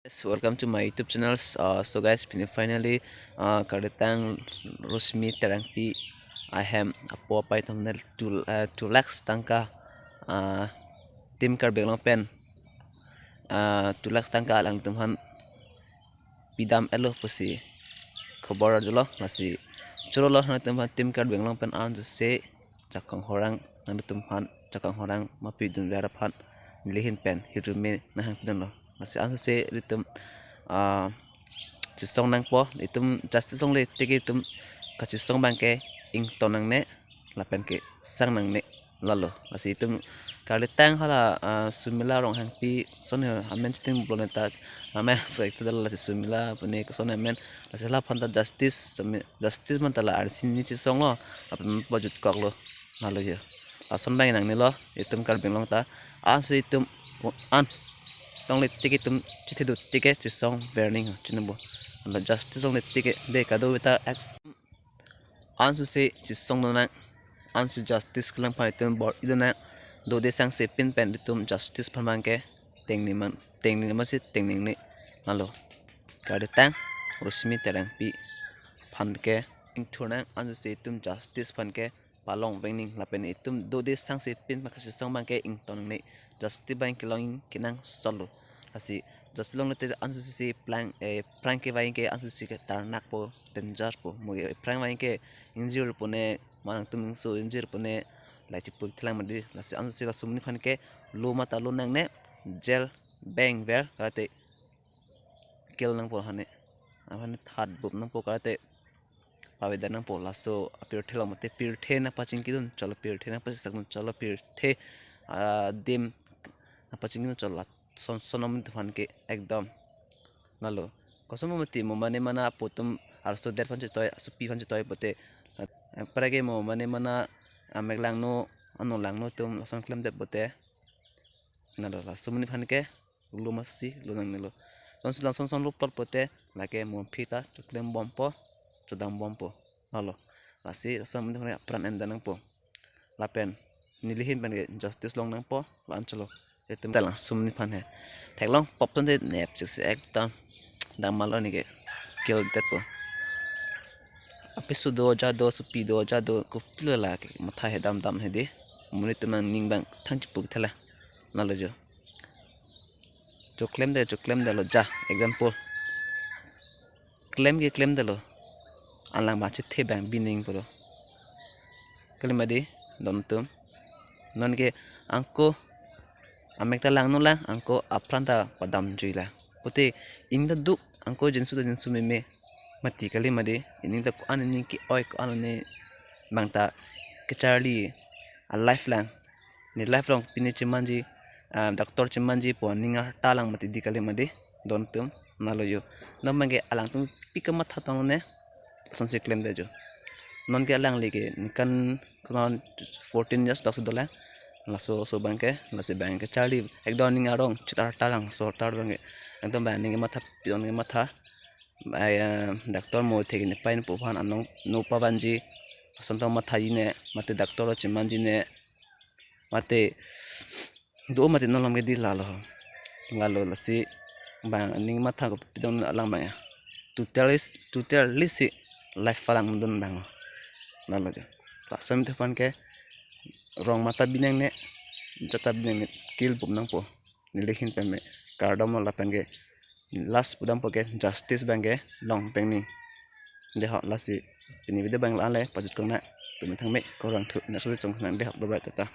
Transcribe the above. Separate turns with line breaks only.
Yes, welcome to my YouTube channel. So guys, finally, karetang Rosemi Terangpi. I have a po pa thumbnail 2 lakhs tangka tim kar beglong pen 2 lakhs tangka lang tumhan pidam elo pasi khobor jolo nasi churo lo na tumhan tim kar beglong pen an se chakang horang na tumhan chakang horang mapi dun vera phan lihin pen hirume na hang pidon lo nasi an se ritum chisong nang po itum justice song le tege itum kachisong bangke ing tonang ne lapen ke sang nang ne lalo asi itum kalitang hala sumila rong hang pi son amen sting planeta ame proyekto dal la sumila pune son amen asela phanta justice man tala arsin ni chisong lo apen bajut kok lo lalo ya ason bang nang ne lo itum kal benglong ta asi itum an tong le tike tum chithe du tike chisong warning chinubo la justice tong le tike de kado wita x ansu se chisong no na ansu justice klang pai tum bor idana do de sang se pin pen tum justice phamang ke tengni ma se tengni ni nalo kade tang Rosemi Terangpi phan ke ing thuna ansu se tum justice phan ke palong bengning lapen itum do de sang se pin ma kasi song bang ke ing ton ni justice bang ke long kinang solo asi just long te ansu si prank ke vain ke ansu si ke tarnak po danger po mo prank vain ke injure po ne manang tum so injure po ne lai chi puk thlang madi lasi ansu si la sumni phan ke lo mata lo nang ne jail bang ver karate kill nang po hane avan that bup nang po karate pawedan nang po laso apir thela mate pir the na paching kidun chalo pir the na paching sakun chalo pir the dim na paching kidun chalo sonom phan ke ekdom nalo kosomoti mo mane mana potum arso der phan toy supi phan toy pote parage mo mane mana ameglang no ano lang no tum son klem de pote nalo la sumni phan ke lumasi lunang nelo son lu por pote lake mo phita chuklem bompo chudam bompo nalo lasi somni phan pran endanang po lapen nilihin ban justice long nang po lan chalo etum talang sumni phan he thaklong popton de nep chis ekdam damal ni ke kill that po apisu do jado supi do jado ko pilala ke matha he dam he de muni tumang ning bang thang puk thala nalojo claim de lo ja example claim de lo alang ba chi the bang bining polo kalimadi dom tum non ke angko amekta lang no lang angko apranta padam juila pote inda duk angko jinsu meme mati kali made ininda ko anani ki oi ko anane bangta kecharli a lifelong ni lifelong pini chimanji doctor chimanji po ninga talang mati dikali made don tum naloyo namange alang tum pikama thatong ne sonse claim dejo non ke alang lege nikan kon 14 years bakso dola laso so bangke lase bangke charli ekdon ninga rong chitar talang so tar bangke ekdom bang ninga matha pion ninga matha doctor mo thegi ne pain po phan anong no pabanji asonto matha ine mate doctor chimanji ne mate do mate no lamge di lalo ngalo lasi bang ninga matha ko pidon alang bang tutelisi life falang dun bang nalo ja lasom te phan ke rong mata binang ne jata binang ne kill bum nang po nilehin peme kardom la penge last pudam poke justice bange long pengni de ha lasi ini video bang la le pajut kona tumi thang me korang thu na su chong nang de ha bye bye tata